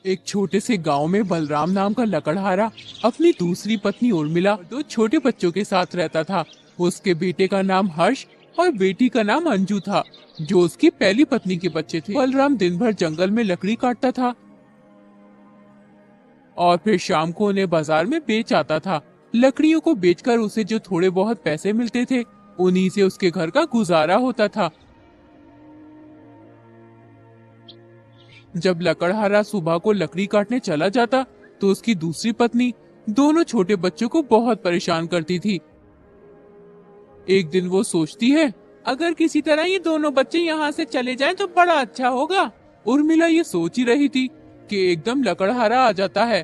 एक छोटे से गांव में बलराम नाम का लकड़हारा अपनी दूसरी पत्नी उर्मिला और दो छोटे बच्चों के साथ रहता था। उसके बेटे का नाम हर्ष और बेटी का नाम अंजू था, जो उसकी पहली पत्नी के बच्चे थे। बलराम दिन भर जंगल में लकड़ी काटता था और फिर शाम को उन्हें बाजार में बेच आता था। लकड़ियों को बेचकर उसे जो थोड़े बहुत पैसे मिलते थे, उन्हीं से उसके घर का गुजारा होता था। जब लकड़हारा सुबह को लकड़ी काटने चला जाता तो उसकी दूसरी पत्नी दोनों छोटे बच्चों को बहुत परेशान करती थी। एक दिन वो सोचती है, अगर किसी तरह ये दोनों बच्चे यहाँ से चले जाएं तो बड़ा अच्छा होगा। उर्मिला ये सोच ही रही थी कि एकदम लकड़हारा आ जाता है।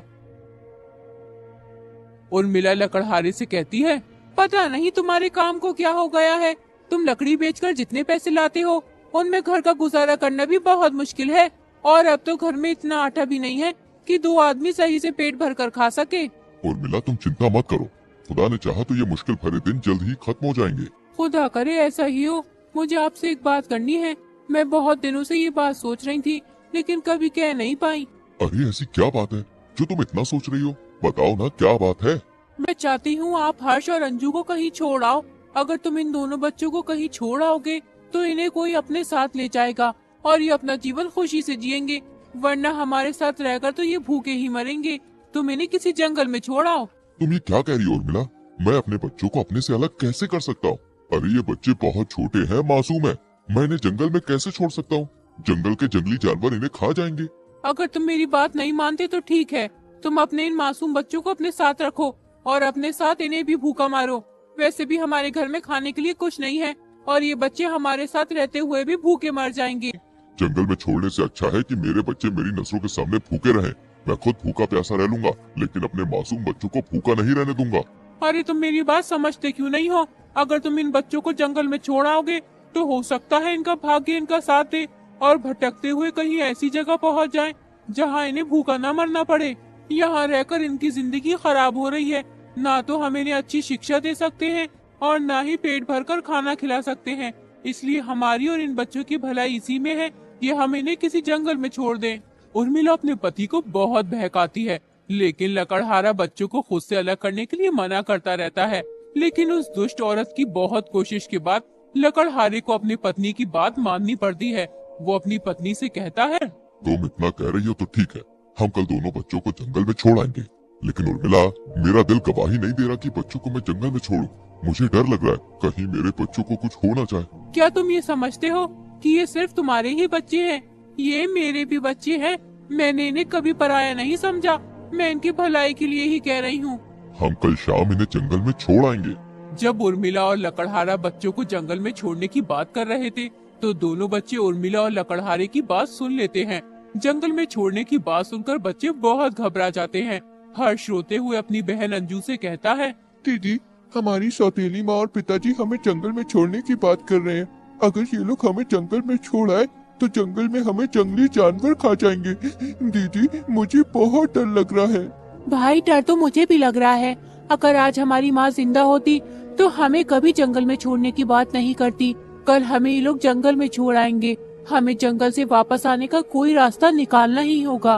उर्मिला लकड़हारे से कहती है, पता नहीं तुम्हारे काम को क्या हो गया है। तुम लकड़ी बेचकर जितने पैसे लाते हो उनमें घर का गुजारा करना भी बहुत मुश्किल है, और अब तो घर में इतना आटा भी नहीं है कि दो आदमी सही से पेट भर कर खा सके। उर्मिला, तुम चिंता मत करो, खुदा ने चाहा तो ये मुश्किल भरे दिन जल्द ही खत्म हो जाएंगे। खुदा करे ऐसा ही हो। मुझे आपसे एक बात करनी है। मैं बहुत दिनों से ये बात सोच रही थी, लेकिन कभी कह नहीं पाई। अरे ऐसी क्या बात है जो तुम इतना सोच रही हो? बताओ ना, क्या बात है? मैं चाहती हूँ आप हर्ष और अंजू को कहीं छोड़ आओ। अगर तुम इन दोनों बच्चों को कहीं छोड़ आओगे तो इन्हें कोई अपने साथ ले जाएगा और ये अपना जीवन खुशी से जिएंगे, वरना हमारे साथ रहकर तो ये भूखे ही मरेंगे। तुम इन्हें किसी जंगल में छोड़ आओ। तुम ये क्या कह रही हो उर्मिला? मैं अपने बच्चों को अपने से अलग कैसे कर सकता हूँ? अरे ये बच्चे बहुत छोटे हैं, मासूम है। मैं इन्हें जंगल में कैसे छोड़ सकता हूँ? जंगल के जंगली जानवर इन्हें खा जाएंगे। अगर तुम मेरी बात नहीं मानते तो ठीक है, तुम अपने इन मासूम बच्चों को अपने साथ रखो और अपने साथ इन्हें भी भूखा मारो। वैसे भी हमारे घर में खाने के लिए कुछ नहीं है और ये बच्चे हमारे साथ रहते हुए भी भूखे मर जाएंगे। जंगल में छोड़ने से अच्छा है कि मेरे बच्चे मेरी नजरों के सामने भूखे रहें। मैं खुद भूखा प्यासा रह लूंगा, लेकिन अपने मासूम बच्चों को भूखा नहीं रहने दूंगा। अरे तुम मेरी बात समझते क्यों नहीं हो? अगर तुम इन बच्चों को जंगल में छोड़ आओगे तो हो सकता है इनका भाग्य इनका साथ दे और भटकते हुए कहीं ऐसी जगह पहुंच जाए जहां इन्हें भूखा न मरना पड़े। यहाँ रहकर इनकी जिंदगी खराब हो रही है। ना तो हम इन्हें अच्छी शिक्षा दे सकते हैं और ना ही पेट भरकर खाना खिला सकते हैं। इसलिए हमारी और इन बच्चों की भलाई इसी में है कि हम इन्हें किसी जंगल में छोड़ दें। उर्मिला अपने पति को बहुत बहकाती है, लेकिन लकड़हारा बच्चों को खुद से अलग करने के लिए मना करता रहता है। लेकिन उस दुष्ट औरत की बहुत कोशिश के बाद लकड़हारे को अपनी पत्नी की बात माननी पड़ती है। वो अपनी पत्नी से कहता है, तुम इतना कह रही हो तो ठीक है, हम कल दोनों बच्चों को जंगल में छोड़ आएंगे। लेकिन उर्मिला, मेरा दिल गवाही नहीं दे रहा कि बच्चों को मैं जंगल में छोड़ूं। मुझे डर लग रहा है कहीं मेरे बच्चों को कुछ हो ना जाए। क्या तुम ये समझते हो कि ये सिर्फ तुम्हारे ही बच्चे हैं? ये मेरे भी बच्चे हैं। मैंने इन्हें कभी पराया नहीं समझा। मैं इनकी भलाई के लिए ही कह रही हूँ। हम कल शाम इन्हें जंगल में छोड़ आएंगे। जब उर्मिला और लकड़हारा बच्चों को जंगल में छोड़ने की बात कर रहे थे तो दोनों बच्चे उर्मिला और लकड़हारे की बात सुन लेते हैं। जंगल में छोड़ने की बात सुनकर बच्चे बहुत घबरा जाते हैं। हर्ष रोते हुए अपनी बहन अंजू से कहता है, दीदी, हमारी सौतेली माँ और पिताजी हमें जंगल में छोड़ने की बात कर रहे हैं। अगर ये लोग हमें जंगल में छोड़ आए तो जंगल में हमें जंगली जानवर खा जाएंगे। दीदी, मुझे बहुत डर लग रहा है। भाई, डर तो मुझे भी लग रहा है। अगर आज हमारी माँ जिंदा होती तो हमें कभी जंगल में छोड़ने की बात नहीं करती। कल हमें ये लोग जंगल में छोड़ आएंगे। हमें जंगल से वापस आने का कोई रास्ता निकालना ही होगा।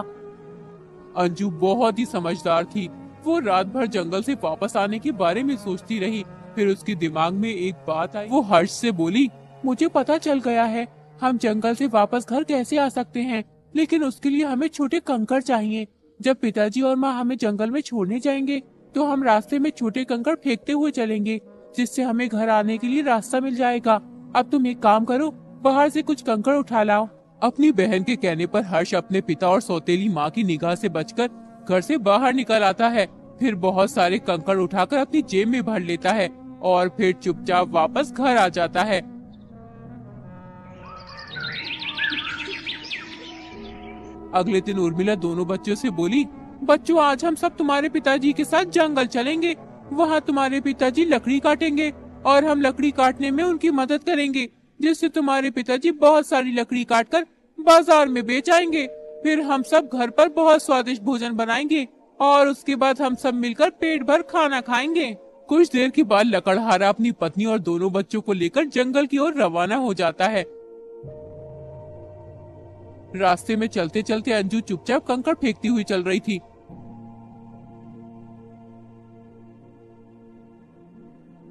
अंजू बहुत ही समझदार थी। वो रात भर जंगल से वापस आने के बारे में सोचती रही। फिर उसके दिमाग में एक बात आई। वो हर्ष से बोली, मुझे पता चल गया है, हम जंगल से वापस घर कैसे आ सकते हैं, लेकिन उसके लिए हमें छोटे कंकड़ चाहिए। जब पिताजी और माँ हमें जंगल में छोड़ने जाएंगे तो हम रास्ते में छोटे कंकड़ फेंकते हुए चलेंगे, जिससे हमें घर आने के लिए रास्ता मिल जाएगा। अब तुम एक काम करो, बाहर से कुछ कंकड़ उठा लाओ। अपनी बहन के कहने पर हर्ष अपने पिता और सौतेली माँ की निगाह से बचकर घर से बाहर निकल आता है। फिर बहुत सारे कंकड़ उठाकर अपनी जेब में भर लेता है और फिर चुपचाप वापस घर आ जाता है। अगले दिन उर्मिला दोनों बच्चों से बोली, बच्चों, आज हम सब तुम्हारे पिताजी के साथ जंगल चलेंगे। वहाँ तुम्हारे पिताजी लकड़ी काटेंगे और हम लकड़ी काटने में उनकी मदद करेंगे, जिससे तुम्हारे पिताजी बहुत सारी लकड़ी काटकर बाजार में बेच आएंगे। फिर हम सब घर पर बहुत स्वादिष्ट भोजन बनाएंगे और उसके बाद हम सब मिलकर पेट भर खाना खाएंगे। कुछ देर के बाद लकड़हारा अपनी पत्नी और दोनों बच्चों को लेकर जंगल की ओर रवाना हो जाता है। रास्ते में चलते चलते अंजू चुपचाप कंकड़ फेंकती हुई चल रही थी।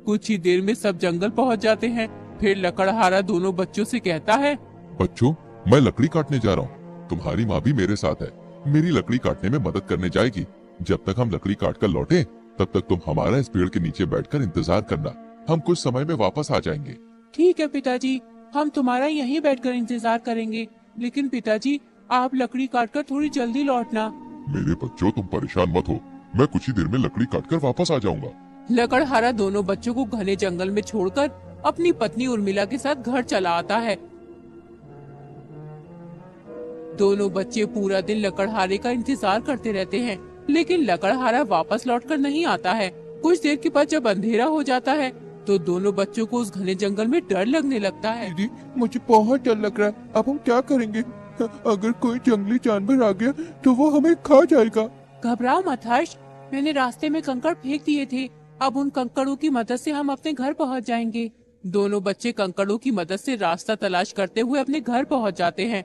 कुछ ही देर में सब जंगल पहुंच जाते हैं। फिर लकड़हारा दोनों बच्चों से कहता है, बच्चों, मैं लकड़ी काटने जा रहा हूँ। तुम्हारी माँ भी मेरे साथ है, मेरी लकड़ी काटने में मदद करने जाएगी। जब तक हम लकड़ी काट कर लौटे तब तक तुम हमारा इस पेड़ के नीचे बैठकर इंतजार करना। हम कुछ समय में वापस आ जाएंगे। ठीक है पिताजी, हम तुम्हारा यहीं बैठकर इंतजार करेंगे। लेकिन पिताजी, आप लकड़ी काटकर थोड़ी जल्दी लौटना। मेरे बच्चों, तुम परेशान मत हो, मैं कुछ ही देर में लकड़ी काटकर वापस आ जाऊंगा। लकड़हारा दोनों बच्चों को घने जंगल में छोड़कर अपनी पत्नी उर्मिला के साथ घर चला आता है। दोनों बच्चे पूरा दिन लकड़हारे का इंतजार करते रहते हैं, लेकिन लकड़हारा वापस लौटकर नहीं आता है। कुछ देर के बाद जब अंधेरा हो जाता है तो दोनों बच्चों को उस घने जंगल में डर लगने लगता है। दीदी, मुझे बहुत डर लग रहा है। अब हम क्या करेंगे? अगर कोई जंगली जानवर आ गया तो वो हमें खा जाएगा। घबराओ मत हर्ष, मैंने रास्ते में कंकड़ फेंक दिए थे। अब उन कंकड़ों की मदद से हम अपने घर पहुंच जाएंगे। दोनों बच्चे कंकड़ों की मदद से रास्ता तलाश करते हुए अपने घर पहुंच जाते हैं।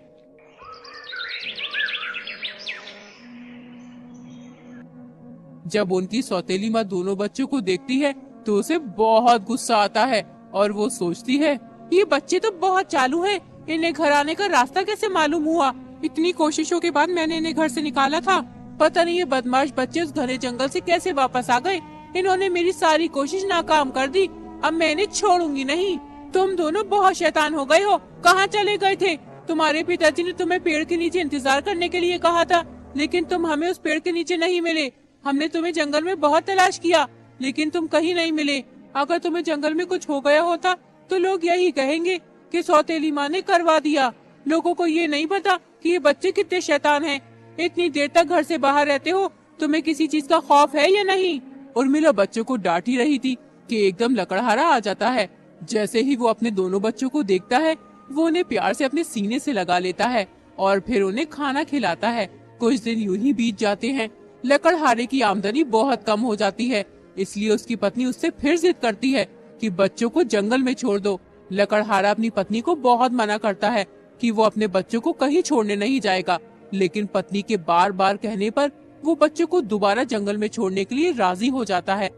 जब उनकी सौतेली माँ दोनों बच्चों को देखती है तो उसे बहुत गुस्सा आता है और वो सोचती है, ये बच्चे तो बहुत चालू हैं, इन्हें घर आने का रास्ता कैसे मालूम हुआ? इतनी कोशिशों के बाद मैंने इन्हें घर से निकाला था, पता नहीं ये बदमाश बच्चे उस घने जंगल से कैसे वापस आ गए। इन्होंने मेरी सारी कोशिश नाकाम कर दी। अब मैं इन्हें छोड़ूंगी नहीं। तुम दोनों बहुत शैतान हो गए हो। कहाँ चले गए थे? तुम्हारे पिताजी ने तुम्हें पेड़ के नीचे इंतजार करने के लिए कहा था, लेकिन तुम हमें उस पेड़ के नीचे नहीं मिले। हमने तुम्हें जंगल में बहुत तलाश किया, लेकिन तुम कहीं नहीं मिले। अगर तुम्हें जंगल में कुछ हो गया होता तो लोग यही कहेंगे कि सौतेली माँ ने करवा दिया। लोगों को ये नहीं पता कि ये बच्चे कितने शैतान हैं। इतनी देर तक घर से बाहर रहते हो, तुम्हें किसी चीज का खौफ है या नहीं? उर्मिला बच्चों को डांट ही रही थी कि एकदम लकड़हारा आ जाता है। जैसे ही वो अपने दोनों बच्चों को देखता है, वो उन्हें प्यार से अपने सीने से लगा लेता है और फिर उन्हें खाना खिलाता है। कुछ दिन यूं ही बीत जाते हैं। लकड़हारे की आमदनी बहुत कम हो जाती है, इसलिए उसकी पत्नी उससे फिर जिद करती है कि बच्चों को जंगल में छोड़ दो। लकड़हारा अपनी पत्नी को बहुत मना करता है कि वो अपने बच्चों को कहीं छोड़ने नहीं जाएगा, लेकिन पत्नी के बार बार कहने पर वो बच्चों को दोबारा जंगल में छोड़ने के लिए राजी हो जाता है।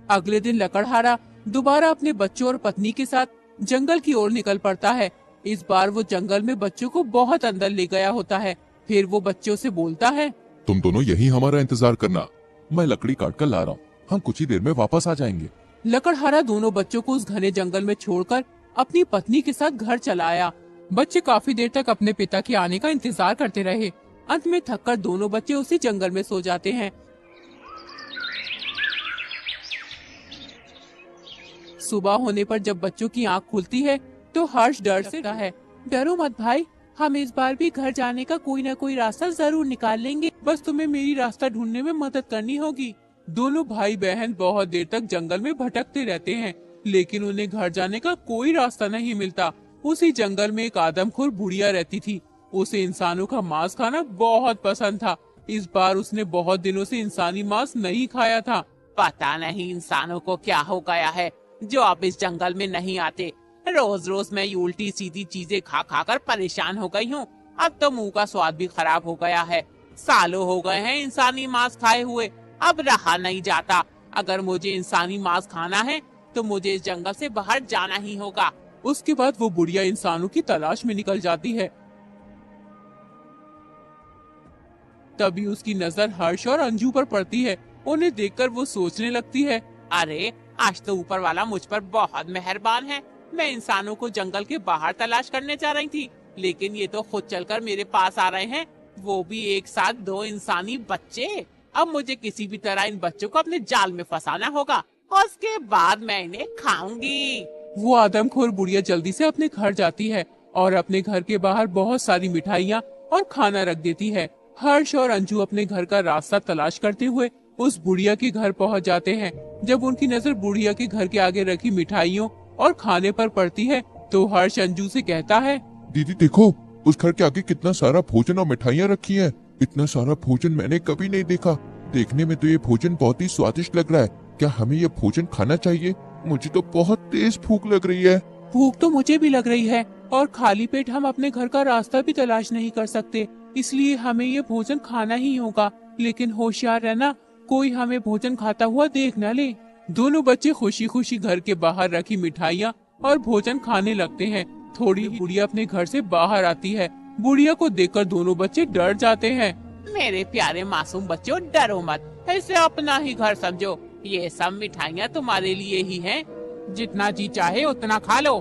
अगले दिन लकड़हारा दोबारा अपने बच्चों और पत्नी के साथ जंगल की ओर निकल पड़ता है। इस बार वो जंगल में बच्चों को बहुत अंदर ले गया होता है। फिर वो बच्चों से बोलता है, तुम दोनों यही हमारा इंतजार करना, मैं लकड़ी काट कर ला रहा हूँ। हम कुछ ही देर में वापस आ जाएंगे। लकड़हारा दोनों बच्चों को उस घने जंगल में छोड़कर अपनी पत्नी के साथ घर चला आया। बच्चे काफी देर तक अपने पिता के आने का इंतजार करते रहे। अंत में थककर दोनों बच्चे उसी जंगल में सो जाते हैं। सुबह होने पर जब बच्चों की आंख खुलती है तो हर्ष डर से रहता है। डरो मत भाई, हम इस बार भी घर जाने का कोई न कोई रास्ता जरूर निकाल लेंगे। बस तुम्हें मेरी रास्ता ढूंढने में मदद करनी होगी। दोनों भाई बहन बहुत देर तक जंगल में भटकते रहते हैं, लेकिन उन्हें घर जाने का कोई रास्ता नहीं मिलता। उसी जंगल में एक आदमखोर बुढ़िया रहती थी। उसे इंसानों का मांस खाना बहुत पसंद था। इस बार उसने बहुत दिनों से इंसानी मांस नहीं खाया था। पता नहीं इंसानों को क्या हो गया है जो अब इस जंगल में नहीं आते। रोज रोज मैं ये उल्टी सीधी चीजें खा खा कर परेशान हो गई हूँ। अब तो मुंह का स्वाद भी खराब हो गया है। सालों हो गए हैं इंसानी मांस खाए हुए, अब रहा नहीं जाता। अगर मुझे इंसानी मांस खाना है तो मुझे इस जंगल से बाहर जाना ही होगा। उसके बाद वो बुढ़िया इंसानों की तलाश में निकल जाती है। तभी उसकी नजर हर्ष और अंजू पर पड़ती है। उन्हें देखकर वो सोचने लगती है, अरे आज तो ऊपर वाला मुझ पर बहुत मेहरबान है। मैं इंसानों को जंगल के बाहर तलाश करने जा रही थी, लेकिन ये तो खुद चलकर मेरे पास आ रहे हैं, वो भी एक साथ 2 इंसानी बच्चे। अब मुझे किसी भी तरह इन बच्चों को अपने जाल में फंसाना होगा और उसके बाद मैं इन्हें खाऊंगी। वो आदमखोर बुढ़िया जल्दी से अपने घर जाती है और अपने घर के बाहर बहुत सारी मिठाइयाँ और खाना रख देती है। हर्ष और अंजू अपने घर का रास्ता तलाश करते हुए उस बुढ़िया के घर पहुंच जाते हैं। जब उनकी नजर बुढ़िया के घर के आगे रखी मिठाइयों और खाने पर पड़ती है तो हर्ष अंजू से कहता है, दीदी देखो, उस घर के आगे कितना सारा भोजन और मिठाइयाँ रखी हैं। इतना सारा भोजन मैंने कभी नहीं देखा। देखने में तो ये भोजन बहुत ही स्वादिष्ट लग रहा है। क्या हमें ये भोजन खाना चाहिए? मुझे तो बहुत तेज भूख लग रही है। भूख तो मुझे भी लग रही है और खाली पेट हम अपने घर का रास्ता भी तलाश नहीं कर सकते, इसलिए हमें ये भोजन खाना ही होगा। लेकिन होशियार रहना, कोई हमें भोजन खाता हुआ देख न ले। दोनों बच्चे खुशी खुशी घर के बाहर रखी मिठाइयाँ और भोजन खाने लगते हैं। थोड़ी ही बुढ़िया अपने घर से बाहर आती है। बुढ़िया को देखकर दोनों बच्चे डर जाते हैं। मेरे प्यारे मासूम बच्चों, डरो मत, इसे अपना ही घर समझो। ये सब मिठाइयाँ तुम्हारे लिए ही हैं। जितना जी चाहे उतना खा लो।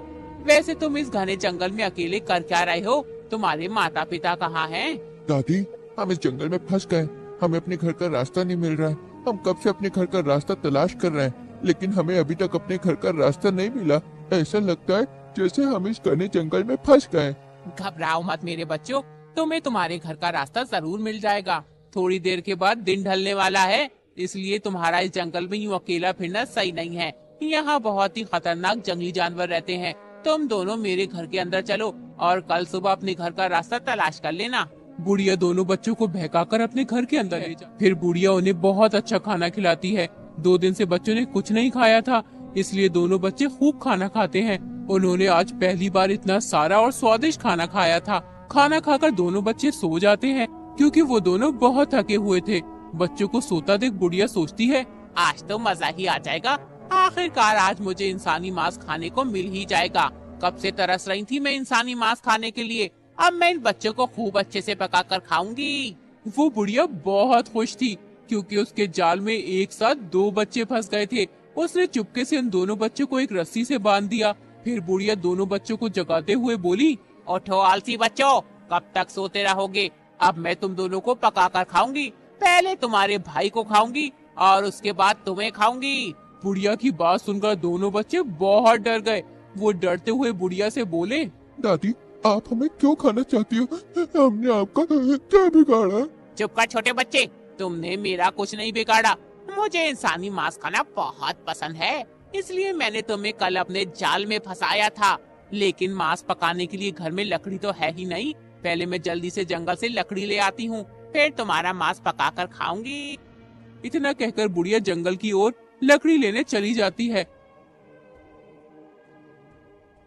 वैसे तुम इस घने जंगल में अकेले कर क्या रहे हो? तुम्हारे माता पिता कहाँ हैं? दादी, हम इस जंगल में फंस गए। हमें अपने घर का रास्ता नहीं मिल रहा है। हम कब से अपने घर का रास्ता तलाश कर रहे हैं, लेकिन हमें अभी तक अपने घर का रास्ता नहीं मिला। ऐसा लगता है जैसे हम इस घने जंगल में फंस गए। घबराओ मत मेरे बच्चों, तुम्हें तुम्हारे घर का रास्ता जरूर मिल जाएगा। थोड़ी देर के बाद दिन ढलने वाला है, इसलिए तुम्हारा इस जंगल में यूँ अकेला फिरना सही नहीं है। यहाँ बहुत ही खतरनाक जंगली जानवर रहते हैं। तुम दोनों मेरे घर के अंदर चलो और कल सुबह अपने घर का रास्ता तलाश कर लेना। बुढ़िया दोनों बच्चों को बहकाकर अपने घर के अंदर ले जाती। फिर बुढ़िया उन्हें बहुत अच्छा खाना खिलाती है। 2 दिन से बच्चों ने कुछ नहीं खाया था, इसलिए दोनों बच्चे खूब खाना खाते हैं। उन्होंने आज पहली बार इतना सारा और स्वादिष्ट खाना खाया था। खाना खाकर दोनों बच्चे सो जाते हैं, क्योंकि वो दोनों बहुत थके हुए थे। बच्चों को सोता देख बुढ़िया सोचती है, आज तो मजा ही आ जाएगा। आखिरकार आज मुझे इंसानी मांस खाने को मिल ही जाएगा। कब से तरस रही थी मैं इंसानी मांस खाने के लिए। अब मैं इन बच्चों को खूब अच्छे से पकाकर खाऊंगी। वो बुढ़िया बहुत खुश थी, क्योंकि उसके जाल में एक साथ 2 बच्चे फंस गए थे। उसने चुपके से उन दोनों बच्चों को एक रस्सी से बांध दिया। फिर बुढ़िया दोनों बच्चों को जगाते हुए बोली, उठो आलसी बच्चों, कब तक सोते रहोगे? अब मैं तुम दोनों को पकाकर खाऊंगी। पहले तुम्हारे भाई को खाऊंगी और उसके बाद तुम्हें खाऊंगी। बुढ़िया की बात सुनकर दोनों बच्चे बहुत डर गए। वो डरते हुए बुढ़िया से बोले, दादी, आप हमें क्यों खाना चाहती हो? हमने आपका क्या बिगाड़ा? चुप कर छोटे बच्चे, तुमने मेरा कुछ नहीं बिगाड़ा। मुझे इंसानी मांस खाना बहुत पसंद है, इसलिए मैंने तुम्हें कल अपने जाल में फंसाया था। लेकिन मांस पकाने के लिए घर में लकड़ी तो है ही नहीं। पहले मैं जल्दी से जंगल से लकड़ी ले आती हूँ, फिर तुम्हारा मांस पकाकर खाऊंगी। इतना कहकर बुढ़िया जंगल की ओर लकड़ी लेने चली जाती है।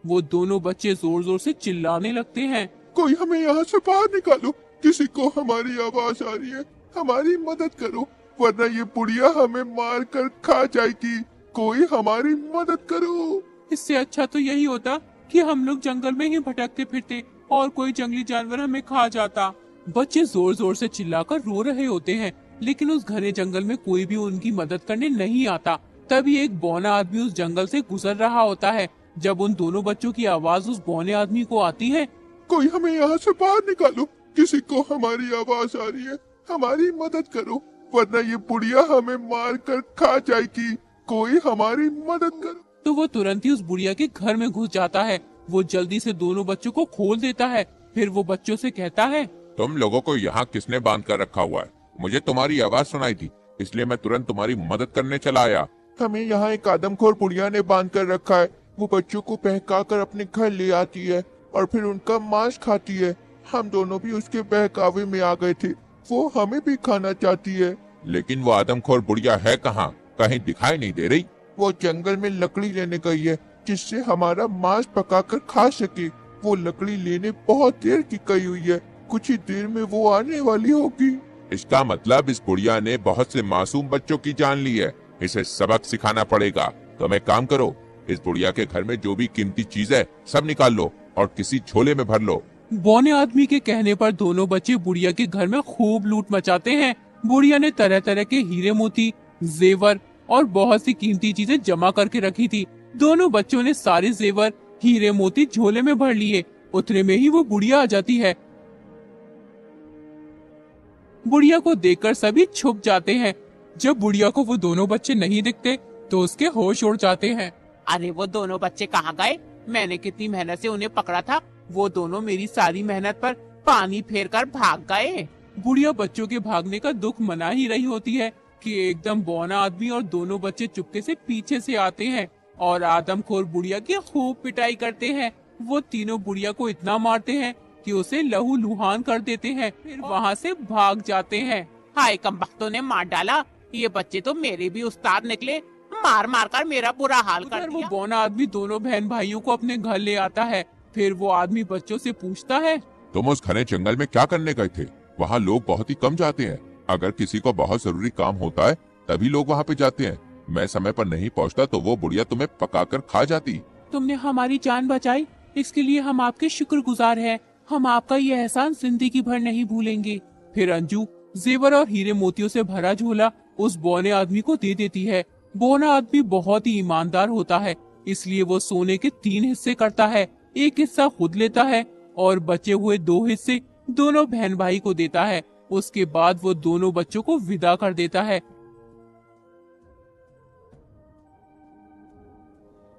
वो दोनों बच्चे जोर जोर से चिल्लाने लगते हैं, कोई हमें यहाँ से बाहर निकालो। किसी को हमारी आवाज आ रही है, हमारी मदद करो, वरना ये बुढ़िया हमें मार कर खा जाएगी। कोई हमारी मदद करो। इससे अच्छा तो यही होता कि हम लोग जंगल में ही भटकते फिरते और कोई जंगली जानवर हमें खा जाता। बच्चे जोर जोर से चिल्लाकर रो रहे होते हैं, लेकिन उस घने जंगल में कोई भी उनकी मदद करने नहीं आता। तभी एक बौना आदमी उस जंगल से गुजर रहा होता है। जब उन दोनों बच्चों की आवाज उस बौने आदमी को आती है, कोई हमें यहाँ से बाहर निकालो। किसी को हमारी आवाज आ रही है, हमारी मदद करो, वरना ये बुढ़िया हमें मार कर खा जाएगी। कोई हमारी मदद करो। तो वो तुरंत ही उस बुढ़िया के घर में घुस जाता है। वो जल्दी से दोनों बच्चों को खोल देता है। फिर वो बच्चों से कहता है, तुम लोगों को यहाँ किसने बांध कर रखा हुआ है? मुझे तुम्हारी आवाज सुनाई थी, इसलिए मैं तुरंत तुम्हारी मदद करने चला आया। हमें यहाँ एक आदमखोर बुढ़िया ने बांध कर रखा है। वो बच्चों को बहका कर अपने घर ले आती है और फिर उनका मांस खाती है। हम दोनों भी उसके बहकावे में आ गए थे। वो हमें भी खाना चाहती है। लेकिन वो आदमखोर बुढ़िया है कहाँ? कहीं दिखाई नहीं दे रही। वो जंगल में लकड़ी लेने गई है, जिससे हमारा मांस पकाकर खा सके। वो लकड़ी लेने बहुत देर की गई हुई है, कुछ ही देर में वो आने वाली होगी। इसका मतलब इस बुढ़िया ने बहुत से मासूम बच्चों की जान ली है। इसे सबक सिखाना पड़ेगा। तो मैं काम करो, इस बुढ़िया के घर में जो भी कीमती चीज है सब निकाल लो और किसी झोले में भर लो। बौने आदमी के कहने पर दोनों बच्चे बुढ़िया के घर में खूब लूट मचाते हैं। बुढ़िया ने तरह तरह के हीरे मोती, जेवर और बहुत सी कीमती चीजें जमा करके रखी थी। दोनों बच्चों ने सारे जेवर, हीरे मोती झोले में भर लिए। उतने में ही वो बुढ़िया आ जाती है। बुढ़िया को देखकर सभी छुप जाते हैं। जब बुढ़िया को वो दोनों बच्चे नहीं दिखते तो उसके होश उड़ जाते हैं। अरे वो दोनों बच्चे कहाँ गए? मैंने कितनी मेहनत से उन्हें पकड़ा था। वो दोनों मेरी सारी मेहनत पर पानी फेर कर भाग गए। बुढ़िया बच्चों के भागने का दुख मना ही रही होती है कि एकदम बौना आदमी और दोनों बच्चे चुपके से पीछे से आते हैं और आदमखोर बुढ़िया की खूब पिटाई करते हैं। वो तीनों बुढ़िया को इतना मारते हैं कि उसे लहू लुहान कर देते हैं, फिर वहाँ से भाग जाते हैं। हाय, कमबख्तों ने मार डाला। ये बच्चे तो मेरे भी उस्ताद निकले, मार मार कर मेरा बुरा हाल कर वो दिया। बौना आदमी दोनों बहन भाइयों को अपने घर ले आता है। फिर वो आदमी बच्चों से पूछता है, तुम उस घने जंगल में क्या करने गए थे? वहाँ लोग बहुत ही कम जाते हैं। अगर किसी को बहुत जरूरी काम होता है तभी लोग वहाँ पे जाते हैं। मैं समय पर नहीं पहुँचता तो वो बुढ़िया तुम्हें पकाकर खा जाती। तुमने हमारी जान बचाई, इसके लिए हम आपके शुक्रगुजार हैं। हम आपका ये एहसान जिंदगी भर नहीं भूलेंगे। फिर अंजू जेवर और हीरे मोतियों से भरा झोला उस बौने आदमी को दे देती है। बौना आदमी बहुत ही ईमानदार होता है, इसलिए वो सोने के 3 हिस्से करता है। एक हिस्सा खुद लेता है और बचे हुए 2 हिस्से दोनों बहन भाई को देता है। उसके बाद वो दोनों बच्चों को विदा कर देता है।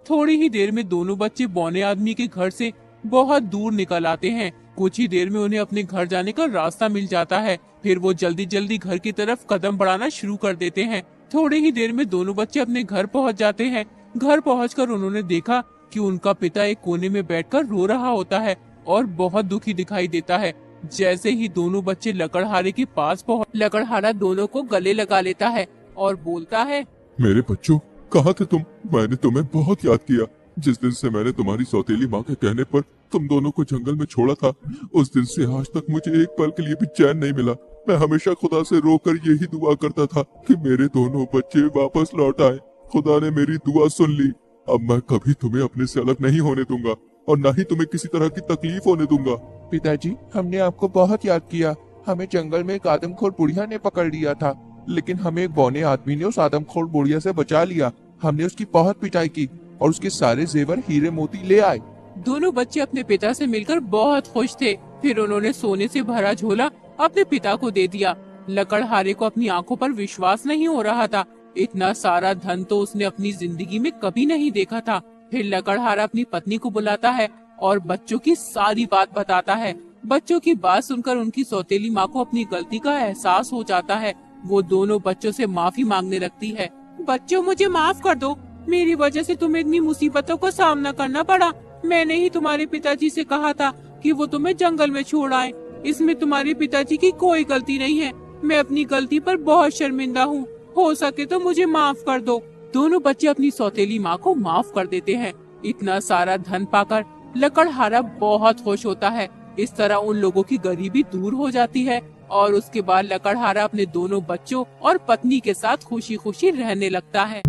थोड़ी ही देर में दोनों बच्चे बौने आदमी के घर से बहुत दूर निकल आते हैं। कुछ ही देर में उन्हें अपने घर जाने का रास्ता मिल जाता है। फिर वो जल्दी जल्दी घर की तरफ कदम बढ़ाना शुरू कर देते हैं। थोड़ी ही देर में दोनों बच्चे अपने घर पहुंच जाते हैं। घर पहुंचकर उन्होंने देखा कि उनका पिता एक कोने में बैठकर रो रहा होता है और बहुत दुखी दिखाई देता है। जैसे ही दोनों बच्चे लकड़हारे के पास पहुंच, लकड़हारा दोनों को गले लगा लेता है और बोलता है, मेरे बच्चों, कहाँ थे तुम? मैंने तुम्हें बहुत याद किया। जिस दिन से मैंने तुम्हारी सौतेली माँ के कहने पर तुम दोनों को जंगल में छोड़ा था, उस दिन से आज तक मुझे एक पल के लिए भी चैन नहीं मिला। मैं हमेशा खुदा से रोकर यही दुआ करता था कि मेरे दोनों बच्चे वापस लौट आए। खुदा ने मेरी दुआ सुन ली। अब मैं कभी तुम्हें अपने से अलग नहीं होने दूंगा और न ही तुम्हें किसी तरह की तकलीफ होने दूंगा। पिताजी, हमने आपको बहुत याद किया। हमें जंगल में एक आदमखोर बुढ़िया ने पकड़ लिया था, लेकिन हमें एक बौने आदमी ने उस आदमखोर बुढ़िया से बचा लिया। हमने उसकी बहुत पिटाई की और उसके सारे जेवर हीरे मोती ले आए। दोनों बच्चे अपने पिता से मिलकर बहुत खुश थे। फिर उन्होंने सोने से भरा झोला अपने पिता को दे दिया। लकड़हारे को अपनी आंखों पर विश्वास नहीं हो रहा था। इतना सारा धन तो उसने अपनी जिंदगी में कभी नहीं देखा था। फिर लकड़हारा अपनी पत्नी को बुलाता है और बच्चों की सारी बात बताता है। बच्चों की बात सुनकर उनकी सौतेली माँ को अपनी गलती का एहसास हो जाता है। वो दोनों बच्चों से माफी मांगने लगती है। बच्चों, मुझे माफ कर दो। मेरी वजह से तुम्हें इतनी मुसीबतों का सामना करना पड़ा। मैंने ही तुम्हारे पिताजी से कहा था कि वो तुम्हें जंगल में छोड़ आए। इसमें तुम्हारे पिताजी की कोई गलती नहीं है। मैं अपनी गलती पर बहुत शर्मिंदा हूँ। हो सके तो मुझे माफ कर दो। दोनों बच्चे अपनी सौतेली माँ को माफ कर देते हैं। इतना सारा धन पाकर लकड़हारा बहुत खुश होता है। इस तरह उन लोगों की गरीबी दूर हो जाती है और उसके बाद लकड़हारा अपने दोनों बच्चों और पत्नी के साथ खुशी खुशी रहने लगता है।